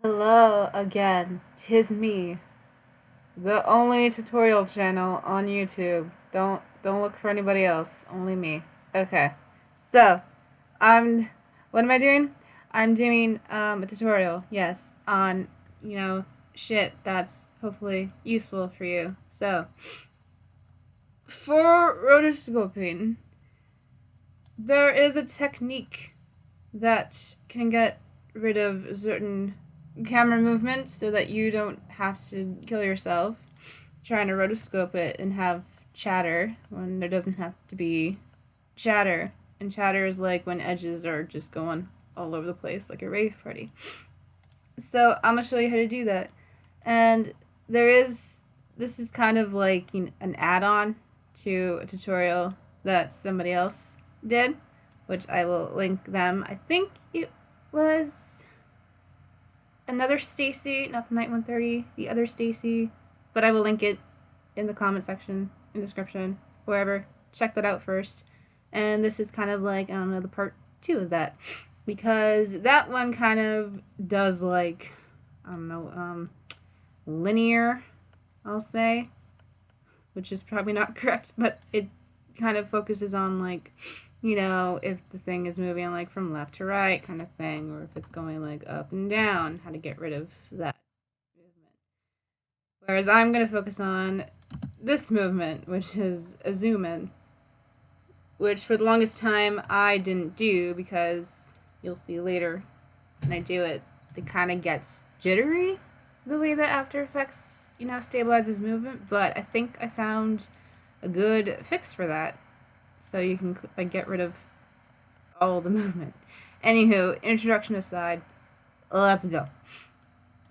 Hello again, 'tis me, the only tutorial channel on YouTube. Don't look for anybody else, only me. Okay, so I'm what am I doing? I'm doing a tutorial, yes, on shit that's hopefully useful for you. So for rotoscoping, there is a technique that can get rid of certain camera movements so that you don't have to kill yourself trying to rotoscope it and have chatter when there doesn't have to be chatter. And chatter is like when edges are just going all over the place like a rave party. So I'm gonna show you how to do that. And this is kind of like an add-on to a tutorial that somebody else did, which I will link them. I think it was another Stacey, not the Night 130, the other Stacey, but I will link it in the comment section, in the description, wherever. Check that out first. And this is kind of like, I don't know, the part 2 of that. Because that one kind of does like, I don't know, linear, I'll say, which is probably not correct, but it kind of focuses on like, if the thing is moving like from left to right kind of thing, or if it's going like up and down, how to get rid of that movement. Whereas I'm going to focus on this movement, which is a zoom in, which for the longest time I didn't do because you'll see later when I do it, it kind of gets jittery the way that After Effects, stabilizes movement, but I think I found a good fix for that. So you can get rid of all the movement. Anywho, introduction aside, let's go.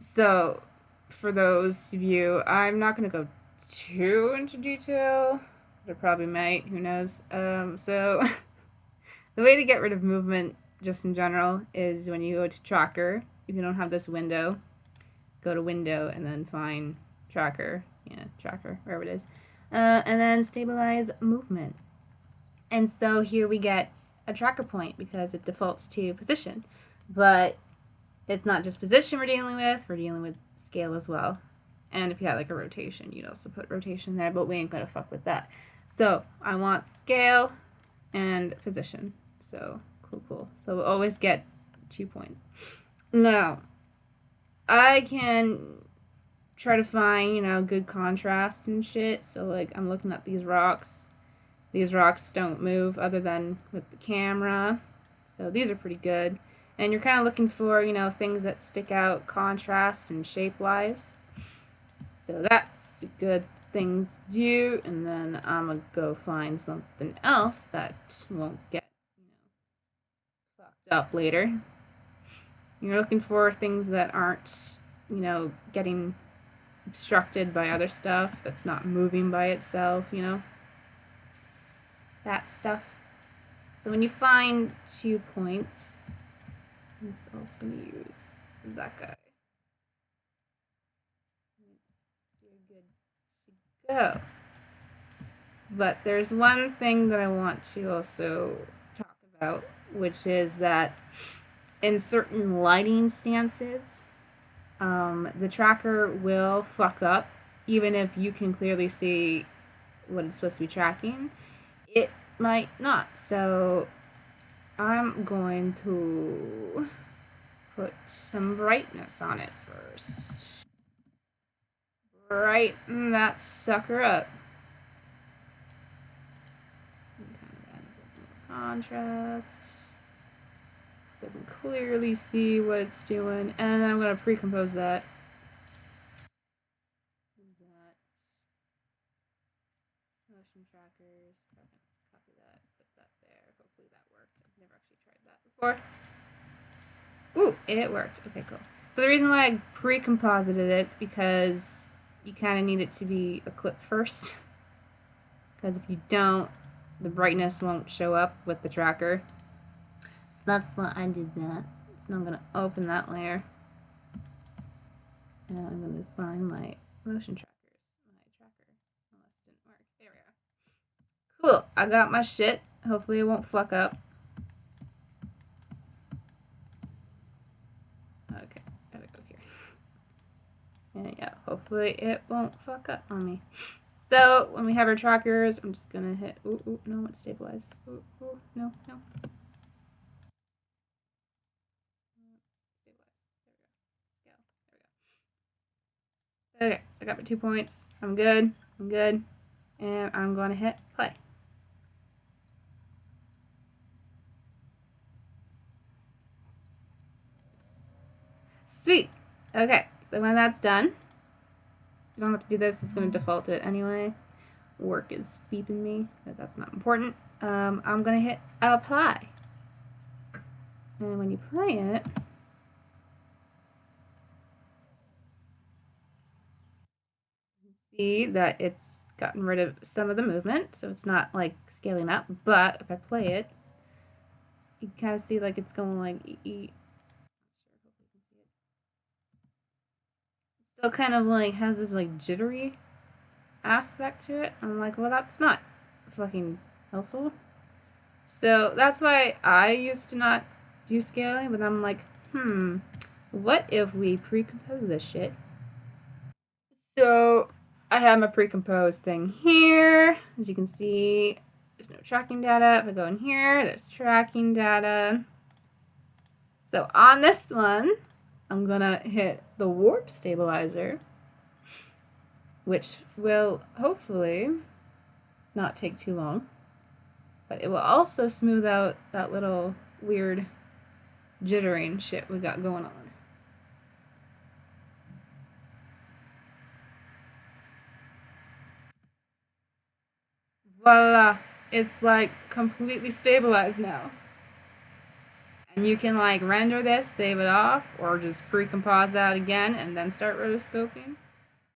So, for those of you, I'm not going to go too into detail. I probably might, who knows. So, the way to get rid of movement, just in general, is when you go to Tracker. If you don't have this window, go to Window and then find Tracker. Yeah, Tracker, wherever it is. And then Stabilize Movement. And so here we get a tracker point because it defaults to position. But it's not just position we're dealing with scale as well. And if you had like a rotation, you'd also put rotation there, but we ain't gonna fuck with that. So I want scale and position. So cool. So we'll always get 2 points. Now, I can try to find, good contrast and shit. So like I'm looking at these rocks. These rocks don't move other than with the camera. So these are pretty good. And you're kind of looking for, things that stick out contrast and shape-wise. So that's a good thing to do. And then I'm going to go find something else that won't get, fucked up later. You're looking for things that aren't, getting obstructed by other stuff, that's not moving by itself, that stuff. So when you find 2 points, I'm also going to use that guy. You're good to go. But there's one thing that I want to also talk about, which is that in certain lighting stances, the tracker will fuck up, even if you can clearly see what it's supposed to be tracking. It might not. So I'm going to put some brightness on it first. Brighten that sucker up. And kind of add a bit more contrast so I can clearly see what it's doing. And then I'm going to pre-compose that. Motion trackers. Copy that, put that there. Hopefully that worked. I've never actually tried that before. Ooh, it worked. Okay, cool. So the reason why I pre-composited it, because you kind of need it to be a clip first. Because if you don't, the brightness won't show up with the tracker. So that's why I did that. So now I'm going to open that layer. And I'm going to find my motion trackers. My tracker. Oh, this didn't work. There we are. Cool. I got my shit. Hopefully it won't fuck up. Okay, gotta go here. And yeah, hopefully it won't fuck up on me. So when we have our trackers, I'm just gonna hit. Ooh, no, it's stabilized. Ooh, no. Okay, so I got my 2 points. I'm good. And I'm gonna hit play. Sweet. Okay, so when that's done, you don't have to do this. It's going to default to it anyway. Work is beeping me, but that's not important. I'm going to hit apply. And when you play it, you see that it's gotten rid of some of the movement, so it's not like scaling up. But if I play it, you kind of see like it's going like still kind of like has this like jittery aspect to it. I'm like, well, that's not fucking helpful. So that's why I used to not do scaling, but I'm like, what if we pre-compose this shit? So I have my pre-composed thing here. As you can see, there's no tracking data. If I go in here, there's tracking data. So on this one, I'm gonna hit the warp stabilizer, which will hopefully not take too long, but it will also smooth out that little weird jittering shit we got going on. Voila! It's like completely stabilized now. And you can like render this, save it off, or just pre-compose that again and then start rotoscoping.